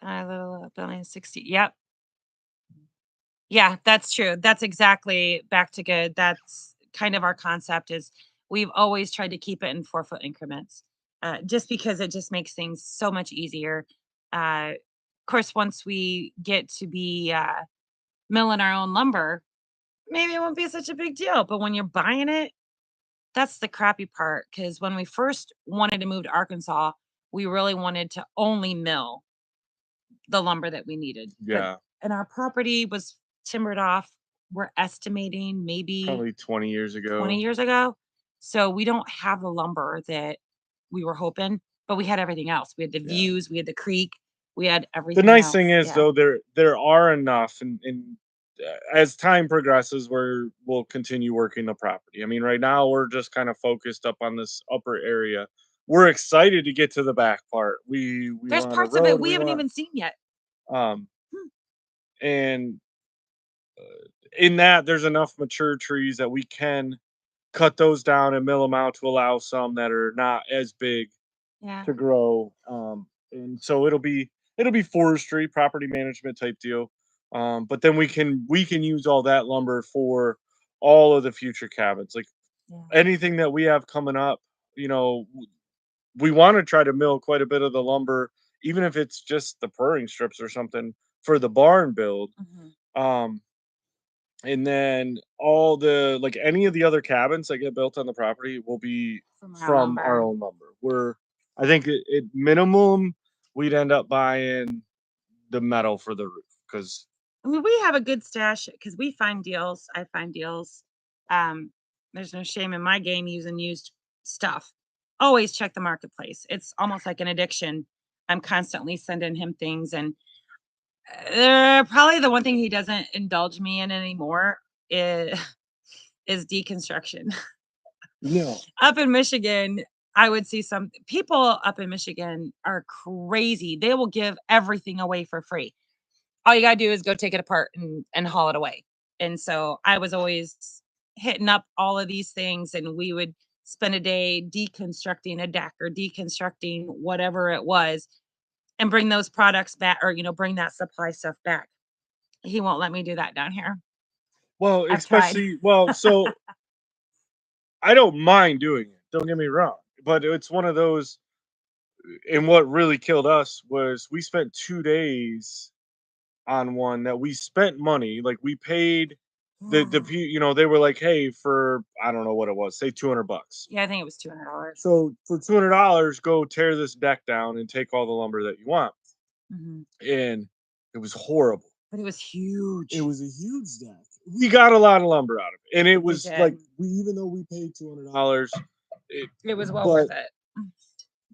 A little building 60. Yep. Yeah, that's true. That's exactly back to good. That's kind of our concept is we've always tried to keep it in 4 foot increments. Just because it just makes things so much easier. Of course, once we get to be milling our own lumber, maybe it won't be such a big deal. But when you're buying it, that's the crappy part. Because when we first wanted to move to Arkansas, we really wanted to only mill the lumber that we needed. But Yeah, and our property was timbered off, we're estimating maybe probably 20 years 20 ago. years ago. So we don't have the lumber that we were hoping, but we had everything else. We had the Yeah. views, we had the creek, we had The everything nice thing else. is Yeah. though there are enough, and as time progresses, we'll continue working the property. I mean, right now we're just kind of focused up on this upper area. We're excited to get to the back part. We There's want a parts of it road. we We haven't want even seen yet. um Hmm. and in that there's enough mature trees that we can cut those down and mill them out to allow some that are not as big Yeah. to grow. And so it'll be forestry, property management type deal. But then we can use all that lumber for all of the future cabins. Like Yeah. anything that we have coming up, we want to try to mill quite a bit of the lumber, even if it's just the purring strips or something for the barn build. Mhm. Um, and then all the like any of the other cabins that get built on the property will be From our from our lumber. own lumber. I think at minimum we'd end up buying the metal for the roof because I mean, we have a good stash because we find deals. I find deals. Um, there's no shame in my game using used stuff. Always check the marketplace. It's almost like an addiction. I'm constantly sending him things, and probably the one thing he doesn't indulge me in anymore is is deconstruction. no, Up in Michigan, I would see some people up in Michigan are crazy. They will give everything away for free. All you gotta do is go take it apart and haul it away. And so I was always hitting up all of these things, and we would spend a day deconstructing a deck or deconstructing whatever it was and bring those products back or, bring that supply stuff back. He won't let me do that down here. well, I've tried. especially so I don't mind doing it. Don't get me wrong, but it's one of those. And what really killed us was we spent 2 days on one that we spent money like we paid you know, they were like, hey, for I don't know what it was, say $200. Yeah, I think it was $200. So for $200, go tear this deck down and take all the lumber that you want. Mhm. And it was horrible. But it was It huge. was a huge deck. We got a lot of lumber out of it, and it We was like did. we even though we paid $200, It was well but worth it.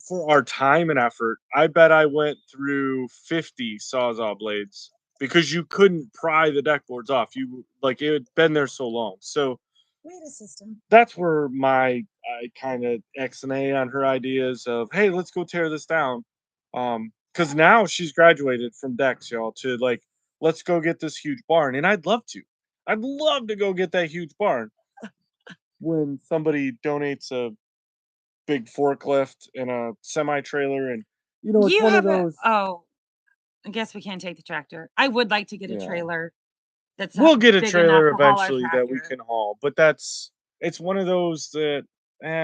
for our time and effort, I bet I went through 50 Sawzall blades because you couldn't pry the deck boards off. You like it had been there so long. So We had a system. that's where my I kind of X and A on her ideas of, hey, let's go tear this down. Because now she's graduated from decks, y'all, to like, let's go get this huge barn. And I'd love to. I'd love to go get that huge barn when somebody donates a big forklift and a semi trailer. And you know, it's You one of have a those. oh, I guess we can't take the tractor. I would like to get a Yeah. trailer that's We'll get a big enough trailer to haul our eventually that we tractor. can haul, but it's one of those that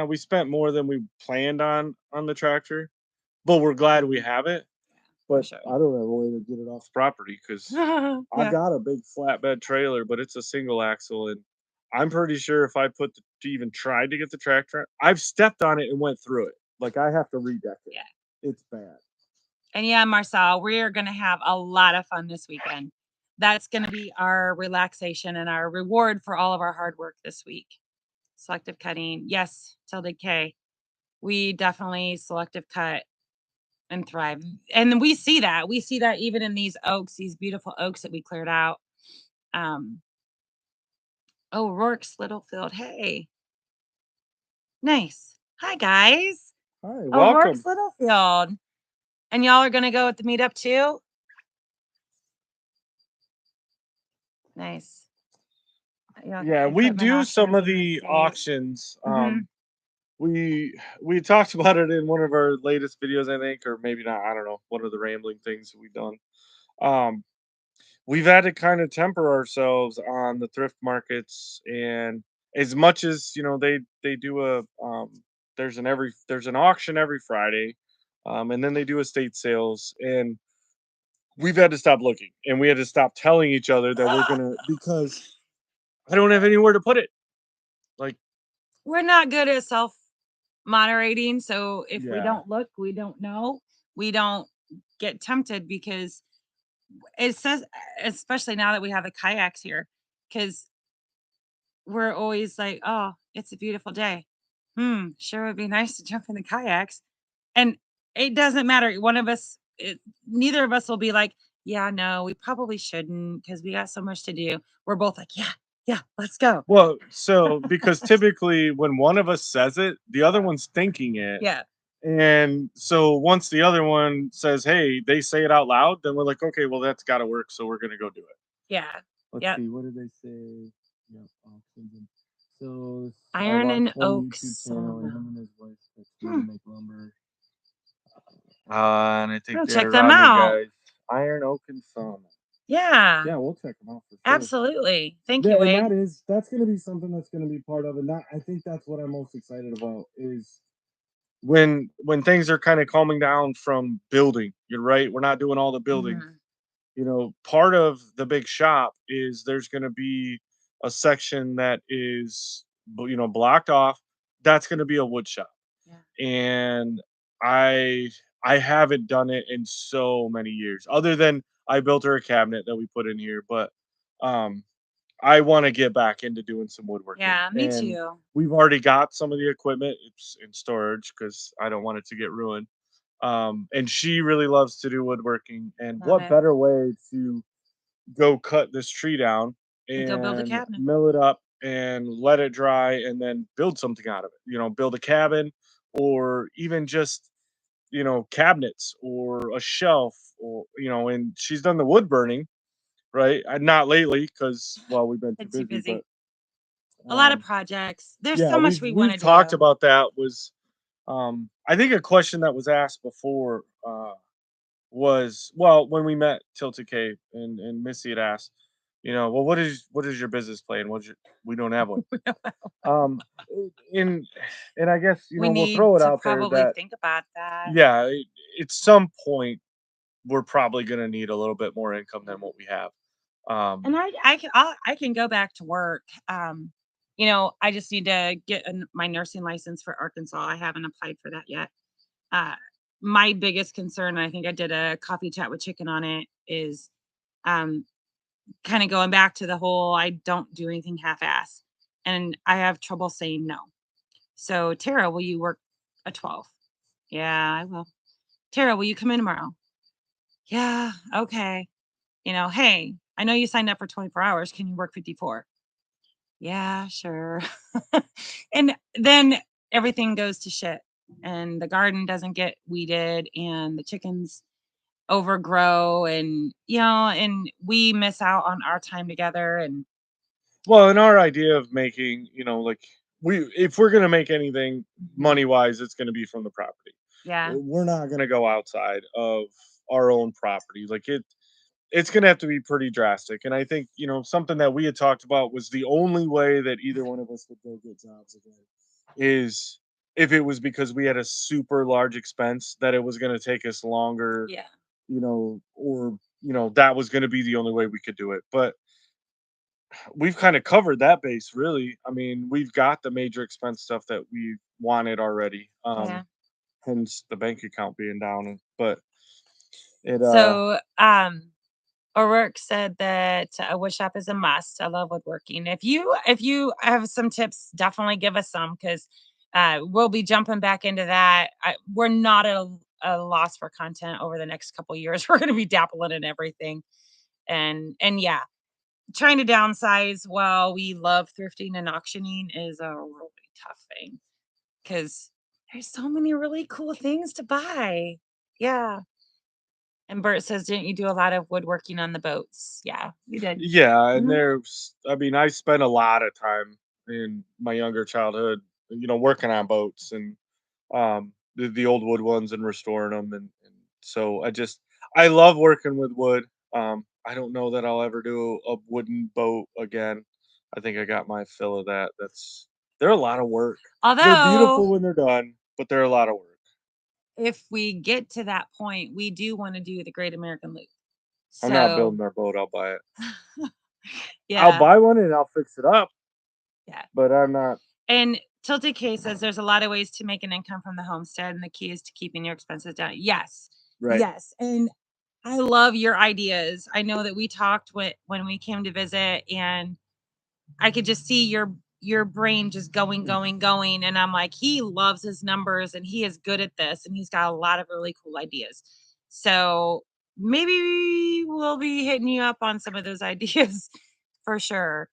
we spent more than we planned on the tractor, but we're glad we have it. For But sure. I don't have a way to get it off the property because I Yeah. got a big flatbed trailer, but it's a single axle, and I'm pretty sure if I put to even tried to get the tractor, I've stepped on it and went through it. Like I have to redeck it. Yeah. It's bad. And yeah, Marcel, we are going to have a lot of fun this weekend. That's going to be our relaxation and our reward for all of our hard work this week. Selective cutting. Yes, Tilda K. We definitely selective cut and thrive. And we see that. We see that even in these oaks, these beautiful oaks that we cleared out. Um, oh, Rourke's Littlefield. Hey, nice. Hi, guys. Hi, Oh, welcome. Rourke's Littlefield. And y'all are going to go at the meetup too? Nice. Yeah, we do some of the auctions. We talked about it in one of our latest videos, I think, or maybe not. I don't know. One of the rambling things that we've done. Um, we've had to kind of temper ourselves on the thrift markets, and as much as you know, they do a there's an auction every Friday, and then they do estate sales, and we've had to stop looking, and we had to stop telling each other that we're gonna because I don't have anywhere to put it. Like, We're not good at self moderating. So if we yeah, don't look, we don't know. We don't get tempted because it says, especially now that we have the kayaks here, because we're always like, oh, it's a beautiful day. Sure would be nice to jump in the kayaks. And it doesn't matter. One of us, neither of us will be like, yeah, no, we probably shouldn't because we got so much to do. We're both like, yeah, let's go. well, so because typically when one of us says it, the other one's thinking it. Yeah. And so once the other one says, hey, they say it out loud, then we're like, okay, well, that's got to work. So we're going to go do it. Yeah. Let's see. What did they say? Yep. So Iron and oak sauna. him and his wife Hmm. make lumber. And I think Oh, they're check them around you out. guys. Iron, oak, and sauna. Yeah, Yeah, we'll check them out for sure. absolutely. Thank Yeah, you, and Wade. that's going to be something that's going to be part of it. And that I think that's what I'm most excited about is when things are kind of calming down from building. You're right. We're not doing all the building. Mhm. You know, part of the big shop is there's going to be a section that is you know blocked off. That's going to be a wood shop, Yeah. and I I haven't done it in so many years. Other than I built her a cabinet that we put in here, but um I want to get back into doing some woodworking. Yeah, me And too. we've already got some of the equipment. It's in storage because I don't want it to get ruined. And she really loves to do woodworking. And Love what it. better way to go cut this tree down And go build a and cabinet. mill it up and let it dry and then build something out of it? You know, build a cabin or even just, you know, cabinets or a shelf or, you know, and she's done the wood burning, right? Not lately because, well, we've been too Been too busy, but busy. A lot of um, projects. There's yeah, so much we want we've to talked do. about that. Was I think a question that was asked before was well when we met Tilted Cave and Missy had asked, you know, well, what is your business plan? What's your we don't have one. Um, in and I guess you We know we'll need throw it to out there probably that think about that. yeah, at some point we're probably going to need a little bit more income than what we have. And Um, I can go back to work. I just need to get my nursing license for Arkansas. I haven't applied for that yet. Uh, my biggest concern, I think I did a coffee chat with Chicken on it, is um, kind of going back to the whole I don't do anything half-ass, and I have trouble saying no. So, Tara, will you work a 12? Yeah, I will. Tara, will you come in tomorrow? Yeah, okay. Hey, I know you signed up for 24 hours. Can you work 54? Yeah, sure. And then everything goes to shit, and the garden doesn't get weeded, and the chickens overgrow, and we miss out on our time together. And well, and our idea of making, like if we're gonna make anything Mhm. money wise, it's gonna be from the property. Yeah, We're not gonna go outside of our own property. Like it's gonna have to be pretty drastic. And I think, something that we had talked about was the only way that either one of us would go get jobs again is if it was because we had a super large expense that it was gonna take us longer, yeah, or that was gonna be the only way we could do it. But we've kind of covered that base really. I mean, we've got the major expense stuff that we wanted already. yeah. Hence the bank account being down. But it So, O'Rourke said that a wood shop is a must. I love woodworking. If you have some tips, definitely give us some, because we'll be jumping back into that. We're not at a loss for content over the next couple years. We're going to be dappling in everything, and yeah, trying to downsize while we love thrifting and auctioning is a really tough thing, because there's so many really cool things to buy. Yeah. And Bert says, didn't you do a lot of woodworking on the boats? Yeah, we did. Yeah, and Mhm. I mean, I spent a lot of time in my younger childhood, working on boats and the old wood ones and restoring them. And so I love working with wood. I don't know that I'll ever do a wooden boat again. I think I got my fill of that. They're a lot of work. They're Although, beautiful when they're done, but they're a lot of work. if we get to that point, we do want to do the Great American Loop. I'm not So, building our boat, I'll buy it. I'll yeah, buy one and I'll fix it up, yeah. but I'm not And Tilted K says there's a lot of ways to make an income from the homestead, and the key is to keeping your expenses down. Yes, right. yes. And I love your ideas. I know that we talked when we came to visit, and I could just see your brain just going, going, going. And I'm like, he loves his numbers and he is good at this, and he's got a lot of really cool ideas. So maybe we'll be hitting you up on some of those ideas for sure.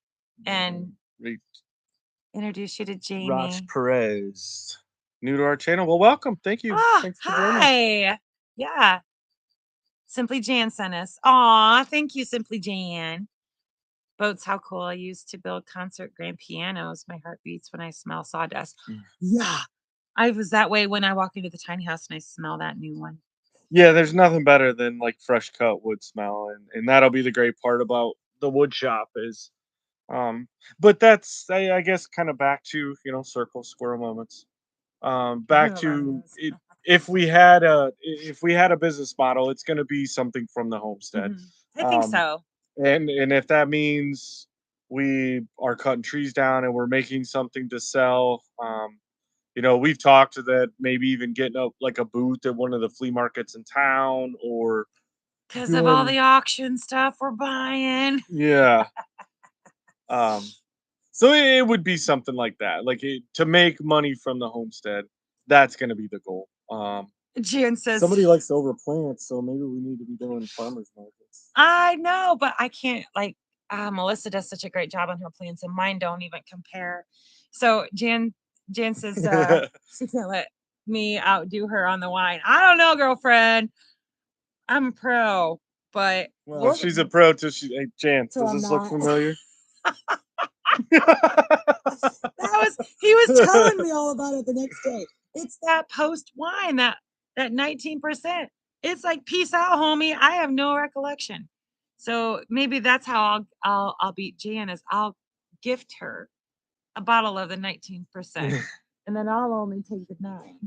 And Right. introduce you to Roch Jamie. Perez. New to our channel. Well, welcome. Thank you. Ah, Thanks for joining. hi. Yeah. Simply Jan sent us. Aw, thank you, Simply Jan. Boats, how cool. I used to build concert grand pianos. My heart beats when I smell sawdust. Mm. Yeah. I was that way when I walk into the tiny house and I smell that new one. Yeah, there's nothing better than like fresh cut wood smell, and that'll be the great part about the wood shop is but that's I guess kind of back to, circle squirrel moments. I Back love to those. it, if we had a business model, it's going to be something from the homestead. Mhm. I think Um so. and if that means we are cutting trees down and we're making something to sell, we've talked to that maybe even getting up like a booth at one of the flea markets in town or Because of all doing the auction stuff we're buying. yeah. Um so it would be something like that. Like to make money from the homestead, that's going to be the goal. Jan says, Somebody likes to overplant, so maybe we need to be doing farmers markets. I know, but I can't, like, Melissa does such a great job on her plans, and mine don't even compare. So Jan says she can't let me outdo her on the wine. I don't know, girlfriend. I'm a pro, but Well, we'll she's a pro till hey, Jan, till does I'm this look not. familiar? He was telling me all about it the next day. It's that post wine, that 19%. It's like, peace out, homie. I have no recollection. So maybe that's how I'll beat Jan, is I'll gift her a bottle of the 19%, and then I'll only take the 9.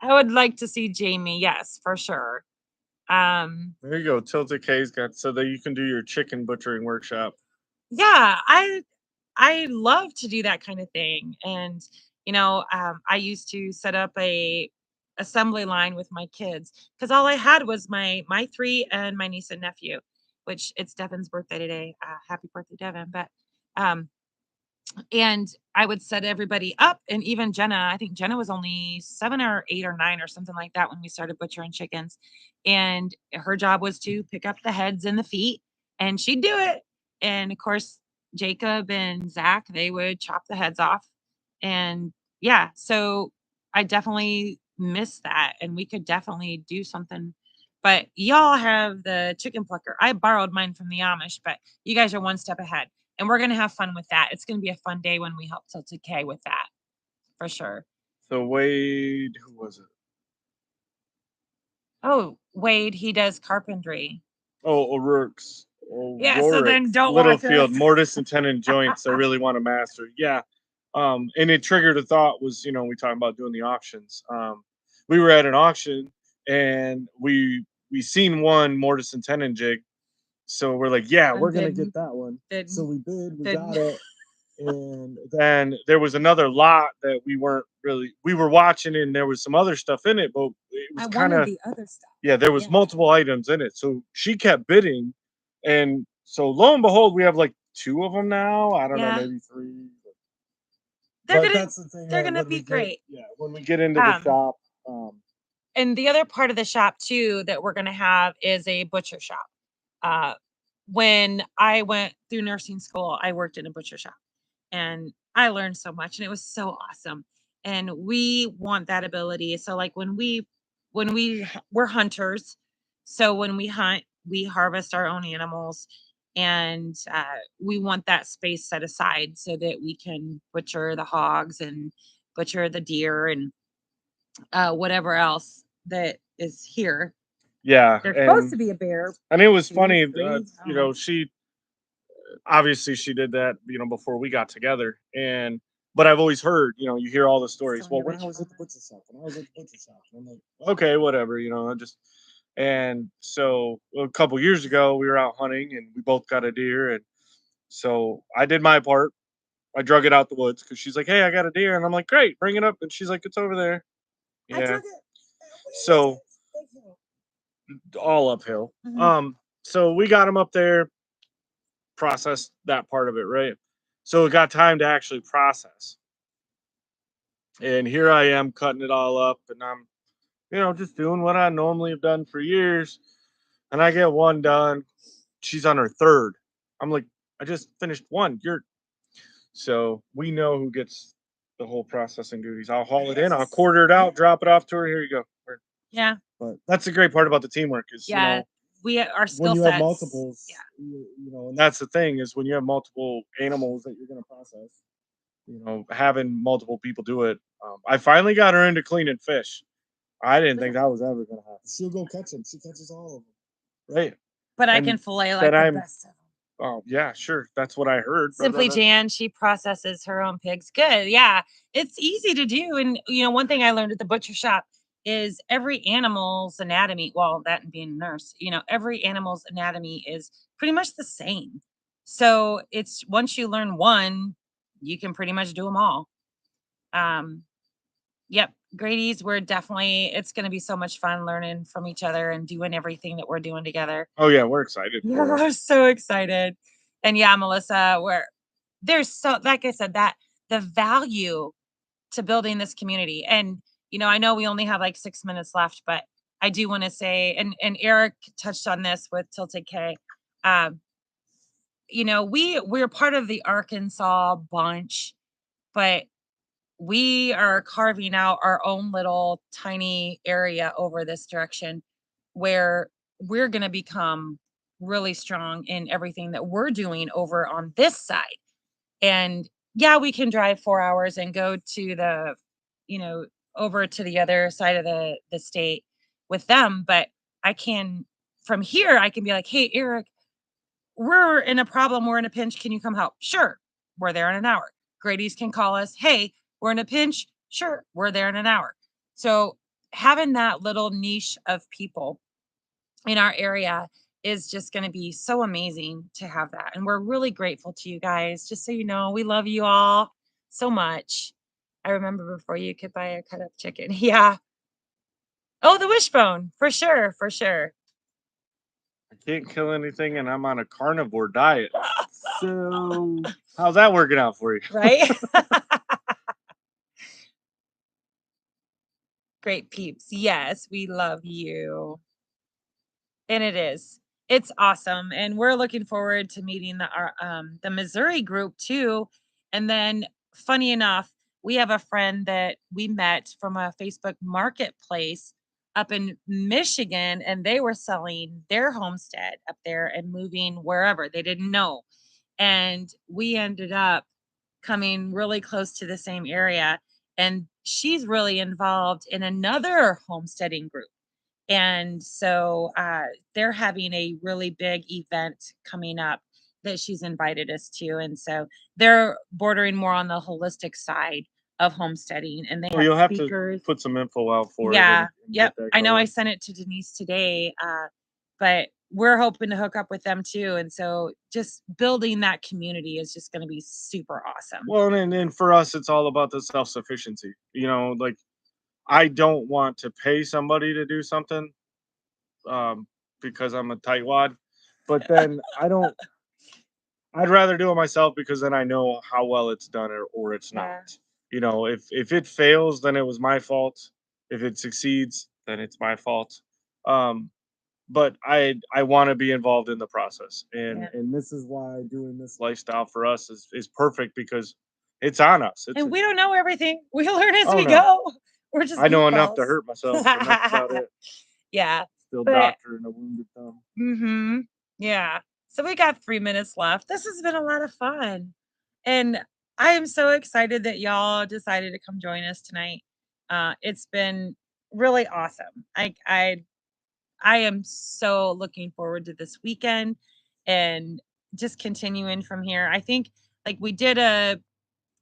I would like to see Jamie, yes, for sure. There you go. Tilted K's got so that you can do your chicken butchering workshop. Yeah, I love to do that kind of thing. And I used to set up a assembly line with my kids because all I had was my three and my niece and nephew, which it's Devin's birthday today. Happy birthday, Devin! But um, and I would set everybody up, and even Jenna. I think Jenna was only 7 or 8 or 9 or something like that when we started butchering chickens, and her job was to pick up the heads and the feet, and she'd do it. And of course, Jacob and Zach, they would chop the heads off, and yeah, so I definitely miss that, and we could definitely do something. But y'all have the chicken plucker. I borrowed mine from the Amish, but you guys are one step ahead, and we're gonna have fun with that. It's gonna be a fun day when we help Tilted K with that, for sure. So Wade, who was it? Oh, Wade, he does carpentry. Oh, Yeah, so O'Rourke, then don't watch Littlefield, us. mortise and tenon joints. I really want to master. Yeah. And it triggered a thought was, we talking about doing the auctions. We were at an auction and we seen one mortise and tenon jig. So we're like, yeah, we're gonna get that one. So we did, we got it. And then there was another lot that we were watching, and there was some other stuff in it, but it was kind of, the other stuff. yeah, there was multiple items in it. So she kept bidding, and so lo and behold, we have like two of them now. I don't know, Yeah, maybe three. they're But gonna that's the thing. they're gonna be great. When we get into the shop, And the other part of the shop too that we're gonna have is a butcher shop. Uh, when I went through nursing school, I worked in a butcher shop, and I learned so much, and it was so awesome. And we want that ability. So like we're hunters, so when we hunt, we harvest our own animals, and we want that space set aside so that we can butcher the hogs and butcher the deer and whatever else that is here. yeah, There's supposed to be a bear. and it was Two, funny. three, I don't know. She obviously she did that, before we got together, and but I've always heard, you hear all the stories. Sonia Well, when I Rich was at the Farmer. butcher shop, when I was at the butcher shop, and I'm like, okay, whatever, I just. And so a couple years ago, we were out hunting, and we both got a deer, and so I did my part. I drug it out the woods because she's like, "Hey, I got a deer," and I'm like, "Great, bring it up." And she's like, "It's over there." I Yeah. took it. So all uphill. Mhm. So we got him up there, processed that part of it, right? So it got time to actually process. And here I am cutting it all up, and I'm, just doing what I normally have done for years. And I get one done. She's on her third. I'm like, I just finished one. So we know who gets the whole processing duties. I'll haul it in, I'll quarter it out, drop it off to her. Here you go. Yeah. But that's the great part about the teamwork is, Yeah. We our when skill you have sets. multiples, Yeah. and that's the thing is when you have multiple animals that you're going to process, having multiple people do it. I finally got her into cleaning fish. I didn't think that was ever going to happen. She'll go catch them. She catches all of them. Right. But I And can fillet like that the I'm, best of them. oh, yeah, sure. That's what I heard. Simply Jan, she processes her own pigs. Good. Yeah. It's easy to do. And one thing I learned at the butcher shop is every animal's anatomy, well, that and being a nurse, every animal's anatomy is pretty much the same. So it's once you learn one, you can pretty much do them all. Yep. Grady's, it's going to be so much fun learning from each other and doing everything that we're doing together. Oh, yeah, we're excited. Yeah, we're so excited. And yeah, Melissa, there's like I said, that the value to building this community. And, I know we only have like 6 minutes left, but I do want to say, and Eric touched on this with Tilted K. We're part of the Arkansas bunch, but we are carving out our own little tiny area over this direction where we're going to become really strong in everything that we're doing over on this side. And yeah, we can drive 4 hours and go to you know, over to the other side of the state with them. But from here, I can be like, hey, Eric, we're in a problem. We're in a pinch. Can you come help? Sure. We're there in an hour. Grady's can call us. Hey, we're in a pinch. Sure. We're there in an hour. So having that little niche of people in our area is just going to be so amazing to have that. And we're really grateful to you guys. Just so you know, we love you all so much. I remember before you could buy a cut up chicken. Yeah. Oh, the wishbone. For sure. For sure. I can't kill anything, and I'm on a carnivore diet. So, how's that working out for you? Right? Great peeps. Yes, we love you. And it is. It's awesome. And we're looking forward to meeting the Missouri group too. And then funny enough, we have a friend that we met from a Facebook marketplace up in Michigan, and they were selling their homestead up there and moving wherever. They didn't know. And we ended up coming really close to the same area. And she's really involved in another homesteading group. And so they're having a really big event coming up that she's invited us to. And so they're bordering more on the holistic side of homesteading. And they Well, have you'll have to speakers. put some info out for it. Yeah. And Yep. get that I know I going. sent it to Denise today, but we're hoping to hook up with them too. And so just building that community is just going to be super awesome. Well, and for us, it's all about the self sufficiency. You know, like I don't want to pay somebody to do something um, because I'm a tightwad, but then I'd rather do it myself because then I know how well it's done or it's not. Yeah. You know, if it fails, then it was my fault. If it succeeds, then it's my fault. Um, but I want to be involved in the process, Yeah. and this is why doing this lifestyle for us is perfect because it's on us. It's And we don't know everything. We learn as oh we no, go. We're just I know enough to goofballs. hurt myself, and that's about it. Yeah. Still But doctor in a wounded thumb. yeah. So we got 3 minutes left. This has been a lot of fun. And I am so excited that y'all decided to come join us tonight. It's been really awesome. I am so looking forward to this weekend and just continuing from here. I think like we did a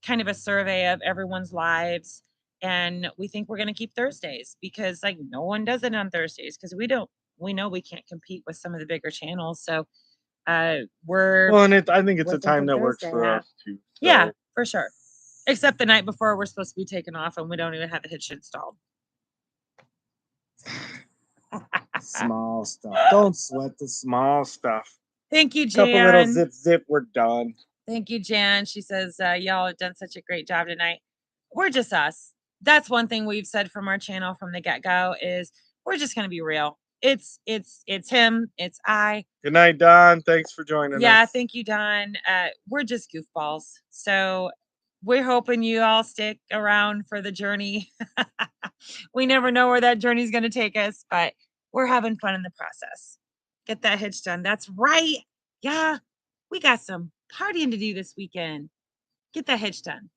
kind of a survey of everyone's lives, and we think we're going to keep Thursdays because like no one does it on Thursdays because we know we can't compete with some of the bigger channels. So we're Well, and I think it's we're a time thinking that works Thursday. for Yeah. us too. Yeah, So for sure. Except the night before we're supposed to be taking off and we don't even have the hitch installed. small stuff. Don't sweat the small stuff. Thank you, Couple little Jan. zip, we're done. Thank you, Jan. She says, y'all have done such a great job tonight. We're just us. That's one thing we've said from our channel from the get-go is we're just gonna be real. It's him, it's I. Good night, Don. Thanks for joining Yeah, us. thank you, Don. We're just goofballs. So we're hoping you all stick around for the journey. We never know where that journey is gonna take us, but we're having fun in the process. Get that hitch done. That's right. Yeah, we got some partying to do this weekend. Get that hitch done.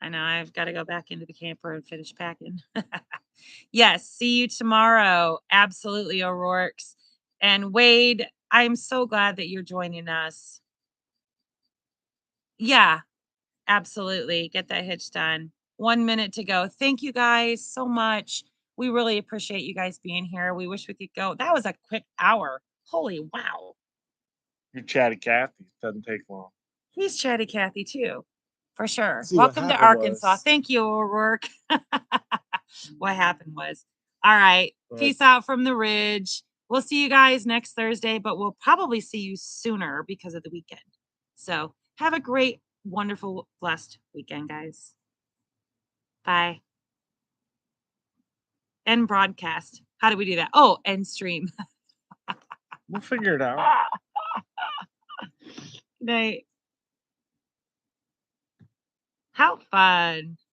I know I've got to go back into the camper and finish packing. Yes, see you tomorrow. Absolutely, O'Rourke's. And Wade, I'm so glad that you're joining us. Yeah, absolutely. Get that hitch done. 1 minute to go. Thank you guys so much. We really appreciate you guys being here. We wish we could go. That was a quick hour. Holy wow. You're chatty Cathy. Doesn't take long. He's chatty Cathy too, for sure. See, Welcome to Arkansas. Thank you, O'Rourke. What happened was, all right. Peace out from the ridge. We'll see you guys next Thursday, but we'll probably see you sooner because of the weekend. So have a great, wonderful, blessed weekend, guys. Bye. End broadcast. How do we do that? Oh, end stream. We'll figure it out. Good night. How fun.